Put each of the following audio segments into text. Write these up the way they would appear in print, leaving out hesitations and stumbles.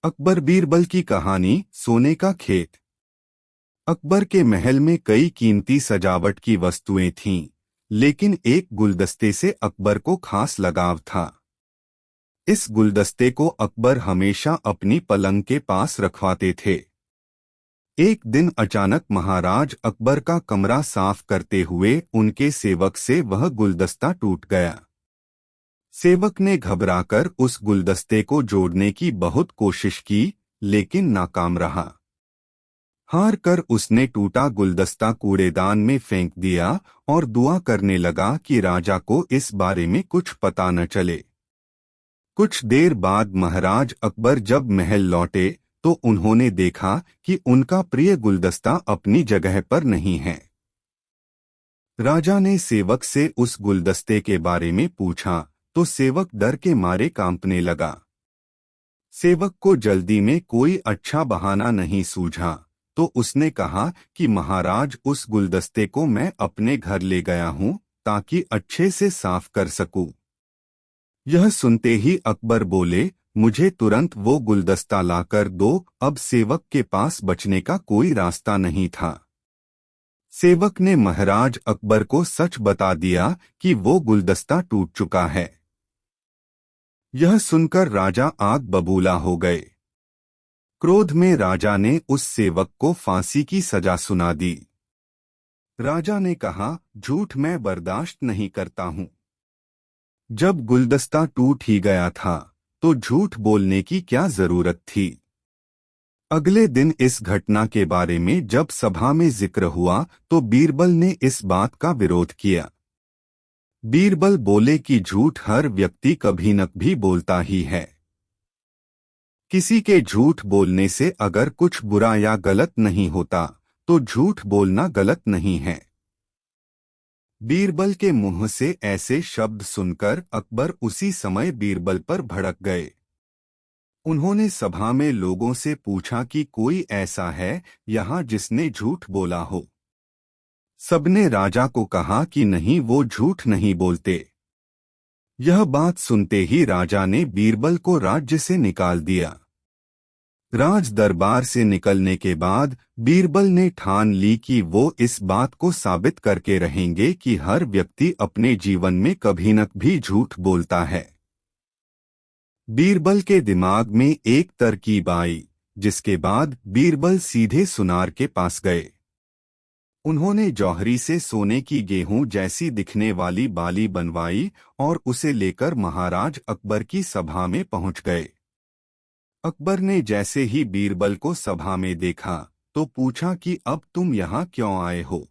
अकबर बीरबल की कहानी। सोने का खेत। अकबर के महल में कई कीमती सजावट की वस्तुएं थीं, लेकिन एक गुलदस्ते से अकबर को खास लगाव था। इस गुलदस्ते को अकबर हमेशा अपनी पलंग के पास रखवाते थे। एक दिन अचानक महाराज अकबर का कमरा साफ करते हुए उनके सेवक से वह गुलदस्ता टूट गया। सेवक ने घबराकर उस गुलदस्ते को जोड़ने की बहुत कोशिश की, लेकिन नाकाम रहा। हार कर उसने टूटा गुलदस्ता कूड़ेदान में फेंक दिया और दुआ करने लगा कि राजा को इस बारे में कुछ पता न चले। कुछ देर बाद महाराज अकबर जब महल लौटे तो उन्होंने देखा कि उनका प्रिय गुलदस्ता अपनी जगह पर नहीं है। राजा ने सेवक से उस गुलदस्ते के बारे में पूछा तो सेवक डर के मारे कांपने लगा। सेवक को जल्दी में कोई अच्छा बहाना नहीं सूझा, तो उसने कहा कि महाराज, उस गुलदस्ते को मैं अपने घर ले गया हूं ताकि अच्छे से साफ कर सकूं। यह सुनते ही अकबर बोले, मुझे तुरंत वो गुलदस्ता लाकर दो। अब सेवक के पास बचने का कोई रास्ता नहीं था। सेवक ने महाराज अकबर को सच बता दिया कि वो गुलदस्ता टूट चुका है। यह सुनकर राजा आग बबूला हो गए। क्रोध में राजा ने उस सेवक को फांसी की सजा सुना दी। राजा ने कहा, झूठ मैं बर्दाश्त नहीं करता हूं। जब गुलदस्ता टूट ही गया था तो झूठ बोलने की क्या जरूरत थी। अगले दिन इस घटना के बारे में जब सभा में जिक्र हुआ तो बीरबल ने इस बात का विरोध किया। बीरबल बोले कि झूठ हर व्यक्ति कभी न कभी बोलता ही है। किसी के झूठ बोलने से अगर कुछ बुरा या गलत नहीं होता तो झूठ बोलना गलत नहीं है। बीरबल के मुंह से ऐसे शब्द सुनकर अकबर उसी समय बीरबल पर भड़क गए। उन्होंने सभा में लोगों से पूछा कि कोई ऐसा है यहाँ जिसने झूठ बोला हो। सबने राजा को कहा कि नहीं, वो झूठ नहीं बोलते। यह बात सुनते ही राजा ने बीरबल को राज्य से निकाल दिया। राज दरबार से निकलने के बाद बीरबल ने ठान ली कि वो इस बात को साबित करके रहेंगे कि हर व्यक्ति अपने जीवन में कभी न कभी झूठ बोलता है। बीरबल के दिमाग में एक तरकीब आई, जिसके बाद बीरबल सीधे सुनार के पास गए। उन्होंने जौहरी से सोने की गेहूं जैसी दिखने वाली बाली बनवाई और उसे लेकर महाराज अकबर की सभा में पहुंच गए। अकबर ने जैसे ही बीरबल को सभा में देखा तो पूछा कि अब तुम यहाँ क्यों आए हो।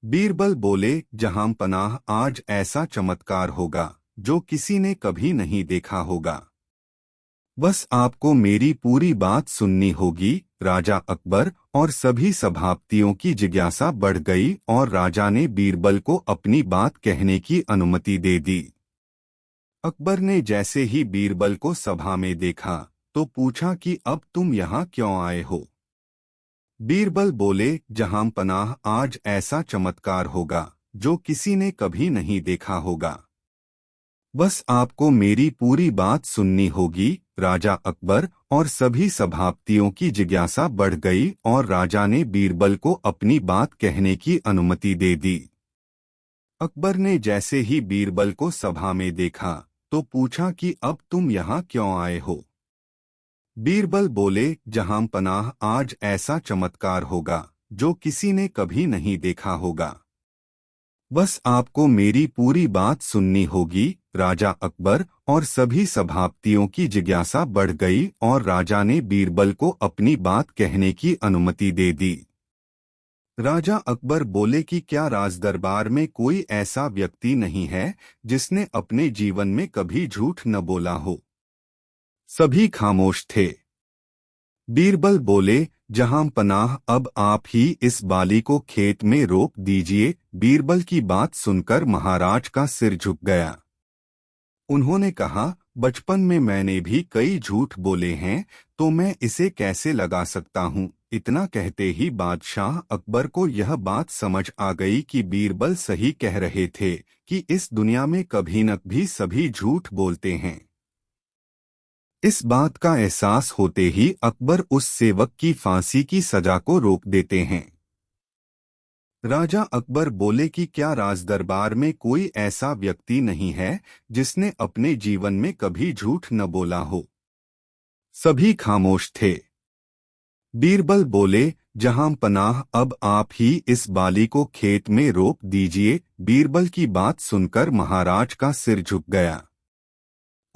बीरबल बोले, जहां पनाह, आज ऐसा चमत्कार होगा जो किसी ने कभी नहीं देखा होगा। बस आपको मेरी पूरी बात सुननी होगी। राजा अकबर और सभी सभापतियों की जिज्ञासा बढ़ गई और राजा ने बीरबल को अपनी बात कहने की अनुमति दे दी। अकबर ने जैसे ही बीरबल को सभा में देखा तो पूछा कि अब तुम यहाँ क्यों आए हो। बीरबल बोले, जहां पनाह, आज ऐसा चमत्कार होगा जो किसी ने कभी नहीं देखा होगा। बस आपको मेरी पूरी बात सुननी होगी। राजा अकबर और सभी सभापतियों की जिज्ञासा बढ़ गई और राजा ने बीरबल को अपनी बात कहने की अनुमति दे दी। अकबर ने जैसे ही बीरबल को सभा में देखा तो पूछा कि अब तुम यहाँ क्यों आए हो। बीरबल बोले, जहां पनाह, आज ऐसा चमत्कार होगा जो किसी ने कभी नहीं देखा होगा। बस आपको मेरी पूरी बात सुननी होगी। राजा अकबर और सभी सभापतियों की जिज्ञासा बढ़ गई और राजा ने बीरबल को अपनी बात कहने की अनुमति दे दी। राजा अकबर बोले कि क्या राजदरबार में कोई ऐसा व्यक्ति नहीं है जिसने अपने जीवन में कभी झूठ न बोला हो। सभी खामोश थे। बीरबल बोले, जहां पनाह, अब आप ही इस बाली को खेत में रोक दीजिए। बीरबल की बात सुनकर महाराज का सिर झुक गया। उन्होंने कहा, बचपन में मैंने भी कई झूठ बोले हैं, तो मैं इसे कैसे लगा सकता हूँ। इतना कहते ही बादशाह अकबर को यह बात समझ आ गई कि बीरबल सही कह रहे थे कि इस दुनिया में कभी न कभी सभी झूठ बोलते हैं। इस बात का एहसास होते ही अकबर उस सेवक की फांसी की सजा को रोक देते हैं। राजा अकबर बोले कि क्या राज दरबार में कोई ऐसा व्यक्ति नहीं है जिसने अपने जीवन में कभी झूठ न बोला हो। सभी खामोश थे। बीरबल बोले, जहां पनाह, अब आप ही इस बाली को खेत में रोप दीजिए। बीरबल की बात सुनकर महाराज का सिर झुक गया।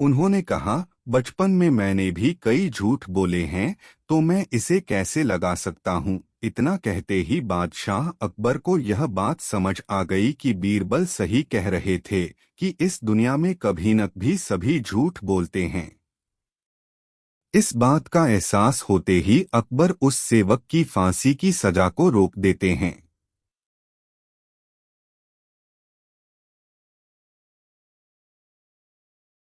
उन्होंने कहा, बचपन में मैंने भी कई झूठ बोले हैं, तो मैं इसे कैसे लगा सकता हूँ। इतना कहते ही बादशाह अकबर को यह बात समझ आ गई कि बीरबल सही कह रहे थे कि इस दुनिया में कभी न कभी सभी झूठ बोलते हैं। इस बात का एहसास होते ही अकबर उस सेवक की फांसी की सजा को रोक देते हैं।